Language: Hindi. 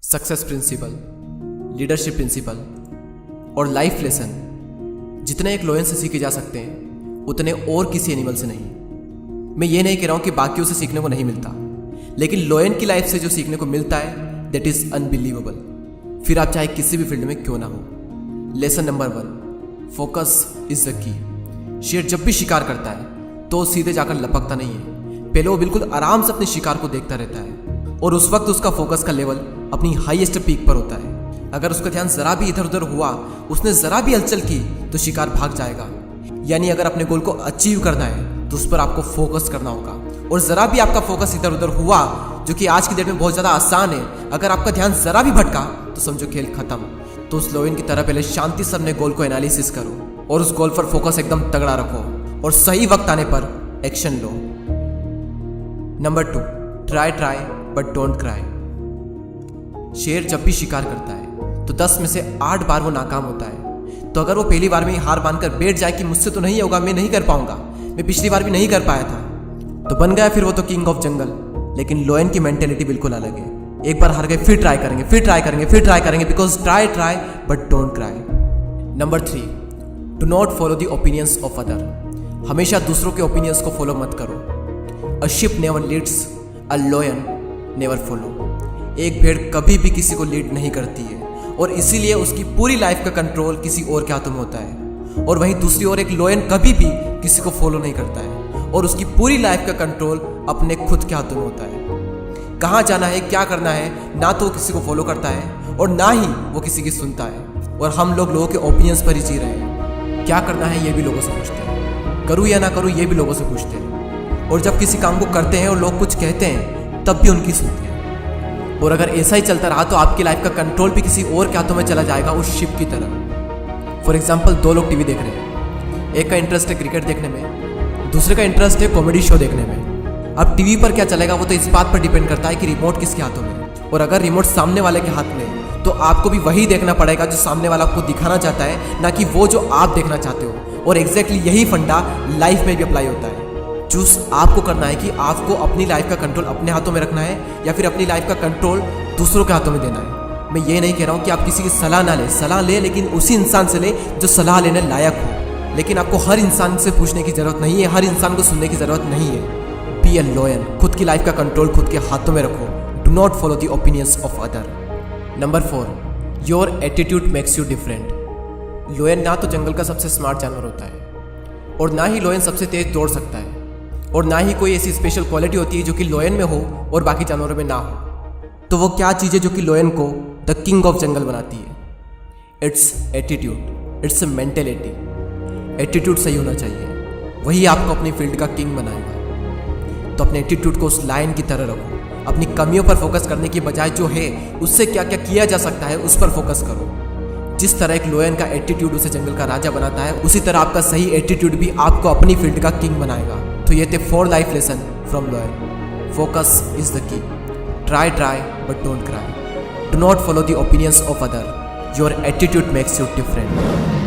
सक्सेस प्रिंसिपल, लीडरशिप प्रिंसिपल और लाइफ लेसन जितने एक लायन से सीखे जा सकते हैं उतने और किसी एनिमल से नहीं। मैं ये नहीं कह रहा हूँ कि बाकियों से सीखने को नहीं मिलता, लेकिन लायन की लाइफ से जो सीखने को मिलता है दैट इज अनबिलीवेबल। फिर आप चाहे किसी भी फील्ड में क्यों ना हो। Lesson number 1, focus is the की। शेर जब भी शिकार करता है तो सीधे जाकर लपकता नहीं है, पहले वो बिल्कुल आराम से अपने शिकार को देखता रहता है और उस वक्त उसका फोकस का लेवल अपनी हाईएस्ट पीक पर होता है। अगर उसका ध्यान जरा भी इधर उधर हुआ, उसने जरा भी हलचल की तो शिकार भाग जाएगा। यानी अगर अपने गोल को अचीव करना है तो उस पर आपको फोकस करना होगा, और जरा भी आपका फोकस इधर उधर हुआ, जो कि आज की डेट में बहुत ज्यादा आसान है, अगर आपका ध्यान जरा भी भटका तो समझो खेल खत्म। तो उस लायन की तरह पहले शांति से अपने गोल को एनालिसिस करो और उस गोल पर फोकस एकदम तगड़ा रखो और सही वक्त आने पर action low. Number 2, try but don't cry. शेर जब भी शिकार करता है तो 10 में से 8 बार वो नाकाम होता है। तो अगर वो पहली बार में ही हार मानकर बैठ जाए कि मुझसे तो नहीं होगा, मैं नहीं कर पाऊंगा, मैं पिछली बार भी नहीं कर पाया था, तो बन गया फिर वो तो किंग ऑफ जंगल। लेकिन लायन की मेंटेलिटी बिल्कुल अलग है। एक बार हार गए फिर ट्राई करेंगे, फिर ट्राई करेंगे, फिर ट्राई करेंगे, because try but don't cry. Number 3, do not follow the opinions of other. हमेशा दूसरों के ओपिनियंस को फॉलो मत करो। A sheep never leads, a lion never follow. एक भेड़ कभी भी किसी को लीड नहीं करती है और इसीलिए उसकी पूरी लाइफ का कंट्रोल किसी और के हाथों में होता है। और वहीं दूसरी ओर एक लायन कभी भी किसी को फॉलो नहीं करता है और उसकी पूरी लाइफ का कंट्रोल अपने खुद के हाथों में होता है। कहाँ जाना है, क्या करना है, ना तो वो किसी को फॉलो करता है और ना ही वो किसी की सुनता है। और हम लोगों के ओपिनियंस पर ही जी रहे हैं। क्या करना है ये भी लोगों से पूछते हैं, करूँ या ना करूँ ये भी लोगों से पूछते हैं। और जब किसी काम को करते हैं और लोग कुछ कहते हैं तब भी उनकी सुनते हैं। और अगर ऐसा ही चलता रहा तो आपकी लाइफ का कंट्रोल भी किसी और के हाथों में चला जाएगा, उस शिप की तरह। फॉर एग्जाम्पल 2 लोग टीवी देख रहे हैं, एक का इंटरेस्ट है क्रिकेट देखने में, दूसरे का इंटरेस्ट है कॉमेडी शो देखने में। अब टीवी पर क्या चलेगा वो तो इस बात पर डिपेंड करता है कि रिमोट किसके हाथों में। और अगर रिमोट सामने वाले के हाथ में तो आपको भी वही देखना पड़ेगा जो सामने वाला आपको दिखाना चाहता है, ना कि वो जो आप देखना चाहते हो। और एग्जैक्टली यही फंडा लाइफ में भी अप्लाई होता है। चूज आपको करना है कि आपको अपनी लाइफ का कंट्रोल अपने हाथों में रखना है या फिर अपनी लाइफ का कंट्रोल दूसरों के हाथों में देना है। मैं ये नहीं कह रहा हूँ कि आप किसी की सलाह ना लें, सलाह लें लेकिन उसी इंसान से लें जो सलाह लेने लायक हो। लेकिन आपको हर इंसान से पूछने की जरूरत नहीं है, हर इंसान को सुनने की जरूरत नहीं है। बी अ लायन, खुद की लाइफ का कंट्रोल खुद के हाथों में रखो। Do not follow the opinions of other. Number 4, your attitude makes you different. Lion ना तो जंगल का सबसे स्मार्ट जानवर होता है और ना ही लायन सबसे तेज दौड़ सकता है, और ना ही कोई ऐसी स्पेशल क्वालिटी होती है जो कि लायन में हो और बाकी जानवरों में ना हो। तो वो क्या चीज़ है जो कि लायन को द किंग ऑफ जंगल बनाती है? It's attitude, it's a mentality. Attitude सही होना चाहिए, वही आपको अपनी फील्ड का किंग बनाएगा। तो अपने एटीट्यूड को उस लायन की तरह रखो। अपनी कमियों पर फोकस करने की बजाय जो है उससे क्या क्या किया जा सकता है उस पर फोकस करो। जिस तरह एक लायन का एटीट्यूड उसे जंगल का राजा बनाता है, उसी तरह आपका सही एटीट्यूड भी आपको अपनी फील्ड का किंग बनाएगा। तो ये थे 4 life lesson from lion. Focus is the key. Try but don't cry. Do not follow the opinions of other. Your attitude makes you different.